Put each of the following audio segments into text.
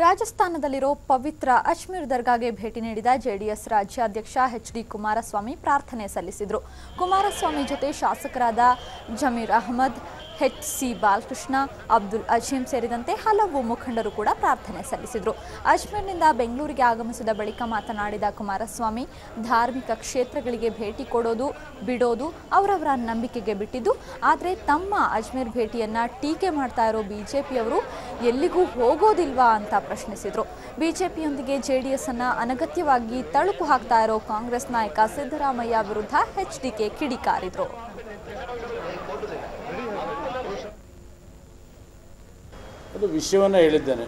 ರಾಜಸ್ಥಾನದಲ್ಲಿರೋ ಪವಿತ್ರ ಅಜ್ಮೀರ್ ದರ್ಗಾಗೆ ಭೇಟಿ ನೀಡಿದ ಜೆಡಿಎಸ್ ರಾಜ್ಯಾಧ್ಯಕ್ಷ ಎಚ್.ಡಿ. ಕುಮಾರಸ್ವಾಮಿ ಪ್ರಾರ್ಥನೆ ಸಲ್ಲಿಸಿದರು. ಕುಮಾರಸ್ವಾಮಿ ಜೊತೆ ಶಾಸಕರಾದ ಜಮೀರ್ ಅಹಮದ್, ಎಚ್.ಸಿ. ಬಾಲಕೃಷ್ಣ, ಅಬ್ದುಲ್ ಅಜೀಂ ಸೇರಿದಂತೆ ಹಲವು ಮುಖಂಡರು ಕೂಡ ಪ್ರಾರ್ಥನೆ ಸಲ್ಲಿಸಿದರು. ಅಜ್ಮೀರ್ನಿಂದ ಬೆಂಗಳೂರಿಗೆ ಆಗಮಿಸಿದ ಬಳಿಕ ಮಾತನಾಡಿದ ಕುಮಾರಸ್ವಾಮಿ, ಧಾರ್ಮಿಕ ಕ್ಷೇತ್ರಗಳಿಗೆ ಭೇಟಿ ಕೊಡೋದು ಬಿಡೋದು ಅವರವರ ನಂಬಿಕೆಗೆ ಬಿಟ್ಟಿದ್ದು, ಆದರೆ ತಮ್ಮ ಅಜ್ಮೀರ್ ಭೇಟಿಯನ್ನ ಟೀಕೆ ಮಾಡ್ತಾ ಇರೋ ಬಿಜೆಪಿಯವರು ಎಲ್ಲಿಗೂ ಹೋಗೋದಿಲ್ವಾ ಅಂತ ಪ್ರಶ್ನಿಸಿದರು. ಬಿಜೆಪಿಯೊಂದಿಗೆ ಜೆಡಿಎಸ್ ಅನ್ನ ಅನಗತ್ಯವಾಗಿ ತಳುಕು ಹಾಕ್ತಾ ಇರೋ ಕಾಂಗ್ರೆಸ್ ನಾಯಕ ಸಿದ್ದರಾಮಯ್ಯ ವಿರುದ್ಧ ಎಚ್ಡಿಕೆ ಕಿಡಿಕಾರಿದರು. ಅದು ವಿಷಯವನ್ನು ಹೇಳಿದ್ದೇನೆ.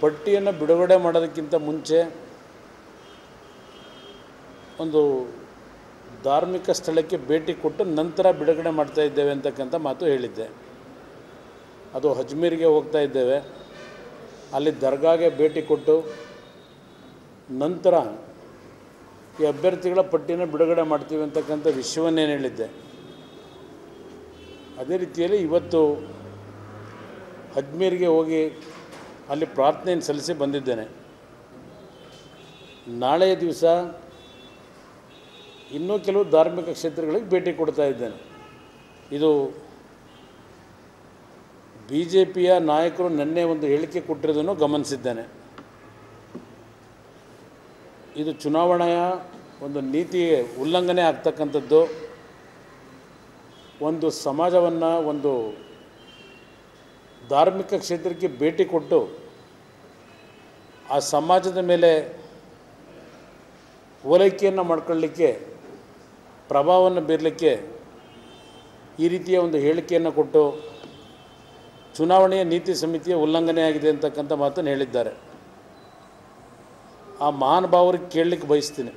ಪಟ್ಟಿಯನ್ನು ಬಿಡುಗಡೆ ಮಾಡೋದಕ್ಕಿಂತ ಮುಂಚೆ ಒಂದು ಧಾರ್ಮಿಕ ಸ್ಥಳಕ್ಕೆ ಭೇಟಿ ಕೊಟ್ಟು ನಂತರ ಬಿಡುಗಡೆ ಮಾಡ್ತಾ ಇದ್ದೇವೆ ಅಂತಕ್ಕಂಥ ಮಾತು ಹೇಳಿದ್ದೆ. ಅದು ಅಜ್ಮೀರ್ಗೆ ಹೋಗ್ತಾ ಇದ್ದೇವೆ, ಅಲ್ಲಿ ದರ್ಗಾಗೆ ಭೇಟಿ ಕೊಟ್ಟು ನಂತರ ಈ ಅಭ್ಯರ್ಥಿಗಳ ಪಟ್ಟಿನ ಬಿಡುಗಡೆ ಮಾಡ್ತೀವಿ ಅಂತಕ್ಕಂಥ ವಿಷಯವನ್ನೇನು ಹೇಳಿದ್ದೆ. ಅದೇ ರೀತಿಯಲ್ಲಿ ಇವತ್ತು ಅಜ್ಮೀರ್ಗೆ ಹೋಗಿ ಅಲ್ಲಿ ಪ್ರಾರ್ಥನೆಯನ್ನು ಸಲ್ಲಿಸಿ ಬಂದಿದ್ದೇನೆ. ನಾಳೆಯ ದಿವಸ ಇನ್ನೂ ಕೆಲವು ಧಾರ್ಮಿಕ ಕ್ಷೇತ್ರಗಳಿಗೆ ಭೇಟಿ ಕೊಡ್ತಾ ಇದ್ದೇನೆ. ಇದು ಬಿಜೆಪಿಯ ನಾಯಕರು ನಿನ್ನೆ ಒಂದು ಹೇಳಿಕೆ ಕೊಟ್ಟಿರೋದನ್ನು ಗಮನಿಸಿದ್ದೇನೆ. ಇದು ಚುನಾವಣೆಯ ಒಂದು ನೀತಿ ಉಲ್ಲಂಘನೆ ಆಗ್ತಕ್ಕಂಥದ್ದು. ಒಂದು ಸಮಾಜವನ್ನು ಒಂದು ಧಾರ್ಮಿಕ ಕ್ಷೇತ್ರಕ್ಕೆ ಭೇಟಿ ಕೊಟ್ಟು ಆ ಸಮಾಜದ ಮೇಲೆ ಓಲೈಕೆಯನ್ನು ಮಾಡ್ಕೊಳ್ಳಿಕ್ಕೆ, ಪ್ರಭಾವವನ್ನು ಬೀರಲಿಕ್ಕೆ ಈ ರೀತಿಯ ಒಂದು ಹೇಳಿಕೆಯನ್ನು ಕೊಟ್ಟು ಚುನಾವಣೆಯ ನೀತಿ ಸಮಿತಿಯ ಉಲ್ಲಂಘನೆಯಾಗಿದೆ ಅಂತಕ್ಕಂಥ ಮಾತನ್ನು ಹೇಳಿದ್ದಾರೆ. ಆ ಮಹಾನುಭಾವರಿಗೆ ಕೇಳಲಿಕ್ಕೆ ಬಯಸ್ತೀನಿ,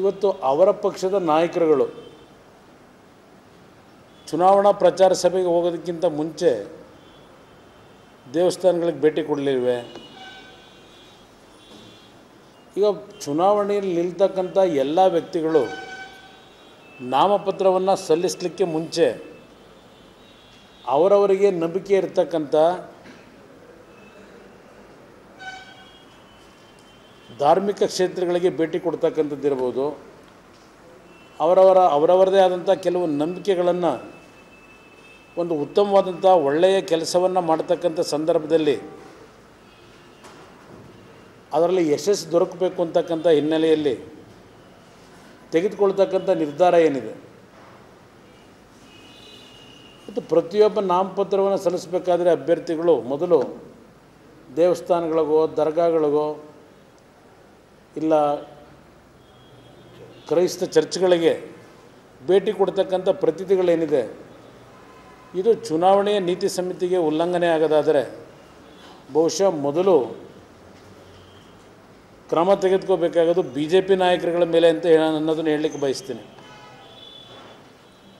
ಇವತ್ತು ಅವರ ಪಕ್ಷದ ನಾಯಕರುಗಳು ಚುನಾವಣಾ ಪ್ರಚಾರ ಸಭೆಗೆ ಹೋಗೋದಕ್ಕಿಂತ ಮುಂಚೆ ದೇವಸ್ಥಾನಗಳಿಗೆ ಭೇಟಿ ಕೊಡಲಿವೆ. ಈಗ ಚುನಾವಣೆಯಲ್ಲಿ ನಿಲ್ತಕ್ಕಂಥ ಎಲ್ಲ ವ್ಯಕ್ತಿಗಳು ನಾಮಪತ್ರವನ್ನು ಸಲ್ಲಿಸಲಿಕ್ಕೆ ಮುಂಚೆ ಅವರವರಿಗೆ ನಂಬಿಕೆ ಇರತಕ್ಕಂಥ ಧಾರ್ಮಿಕ ಕ್ಷೇತ್ರಗಳಿಗೆ ಭೇಟಿ ಕೊಡ್ತಕ್ಕಂಥದ್ದಿರ್ಬೋದು, ಅವರವರದೇ ಆದಂಥ ಕೆಲವು ನಂಬಿಕೆಗಳನ್ನು ಒಂದು ಉತ್ತಮವಾದಂಥ ಒಳ್ಳೆಯ ಕೆಲಸವನ್ನು ಮಾಡ್ತಕ್ಕಂಥ ಸಂದರ್ಭದಲ್ಲಿ ಅದರಲ್ಲಿ ಯಶಸ್ಸು ದೊರಕಬೇಕು ಅಂತಕ್ಕಂಥ ಹಿನ್ನೆಲೆಯಲ್ಲಿ ತೆಗೆದುಕೊಳ್ತಕ್ಕಂಥ ನಿರ್ಧಾರ ಏನಿದೆ, ಮತ್ತು ಪ್ರತಿಯೊಬ್ಬ ನಾಮಪತ್ರವನ್ನು ಸಲ್ಲಿಸಬೇಕಾದ್ರೆ ಅಭ್ಯರ್ಥಿಗಳು ಮೊದಲು ದೇವಸ್ಥಾನಗಳಿಗೋ ದರ್ಗಾಗಳಿಗೋ ಇಲ್ಲ ಕ್ರೈಸ್ತ ಚರ್ಚ್ಗಳಿಗೆ ಭೇಟಿ ಕೊಡ್ತಕ್ಕಂಥ ಪ್ರತಿನಿಧಿಗಳೇನಿದೆ, ಇದು ಚುನಾವಣೆಯ ನೀತಿ ಸಮಿತಿಗೆ ಉಲ್ಲಂಘನೆ ಆಗೋದಾದರೆ ಬಹುಶಃ ಮೊದಲು ಕ್ರಮ ತೆಗೆದುಕೋಬೇಕಾಗೋದು ಬಿ ಜೆ ಪಿ ನಾಯಕರುಗಳ ಮೇಲೆ ಅಂತ ಅನ್ನೋದನ್ನು ಹೇಳಲಿಕ್ಕೆ ಬಯಸ್ತೀನಿ.